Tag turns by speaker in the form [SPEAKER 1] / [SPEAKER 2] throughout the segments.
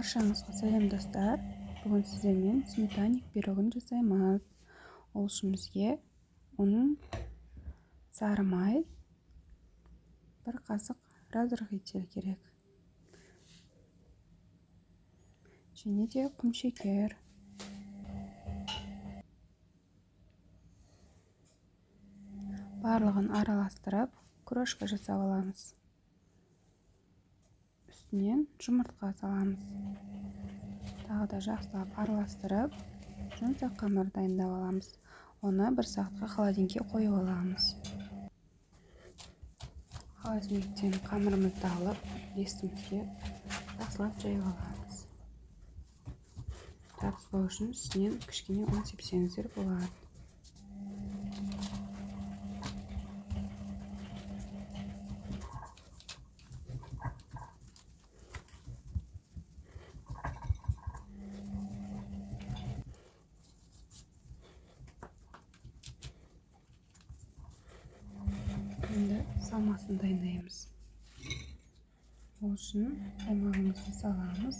[SPEAKER 1] Баршаңызға сәлем достар. Бүгін сіздермен сметаник пирогын жасаймыз. Ол үшін бізге оның сары май, бір қасық разрыхитель керек. Және де құмшекер. Барлығын араластырып, крошка жасап аламыз. Үстінен жұмыртқа саламыз. Тағы да жақсылап араластырып, жұмсақ қамыр дайындап аламыз. Оны 1 сағатқа холодильникке қойып аламыз. Холодильниктен қамырымызды алып, листімізге жақсылап жайып аламыз. Жабыспау үшін үстінен кішкене ұн сепсеңіздер болады. Енді салмасын дайындаймыз. Ол үшін қаймағымызды саламыз.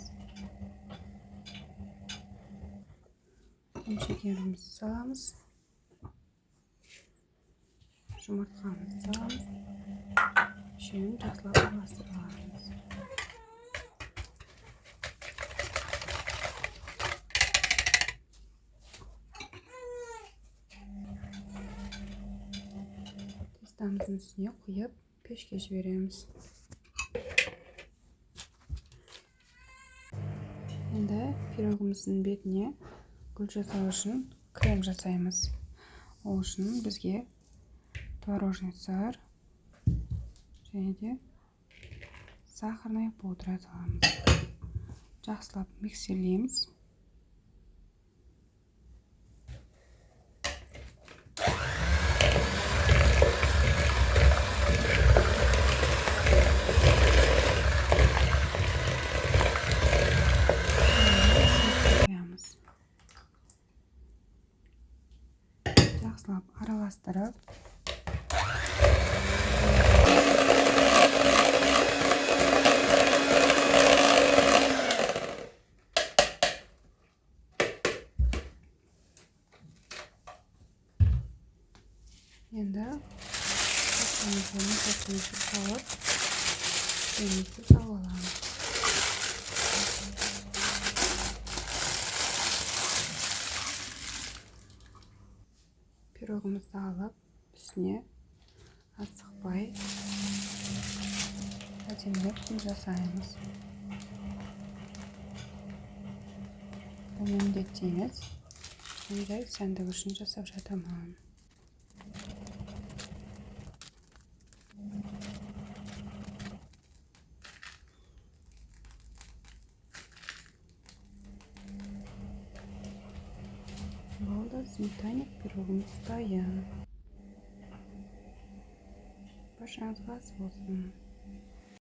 [SPEAKER 1] Құмшекерімізді саламыз. Жұмыртқамызды саламыз. Үшеуін жақсылап араластырып аламыз. Тестамыздың үстіне құйып, пешке жібереміз. Енді пирогымыздың бетіне гүл жасау үшін крем жасаймыз. Ол үшін бізге творожный сыр және де сахарный пудра саламыз. Жақсылап миксерлейміз. Жақсылап араластырып, енді қосқанымызды салып, кремімізді салып аламыз. Пирогымызды алып, үстіне асықпай әдемілеп гүл жасаймыз. Бұл міндетті емес, мен жай сәндік үшін жасап жатырмын. Болды, сметаник пирогымыз дайын. Баршаңызға ас болсын.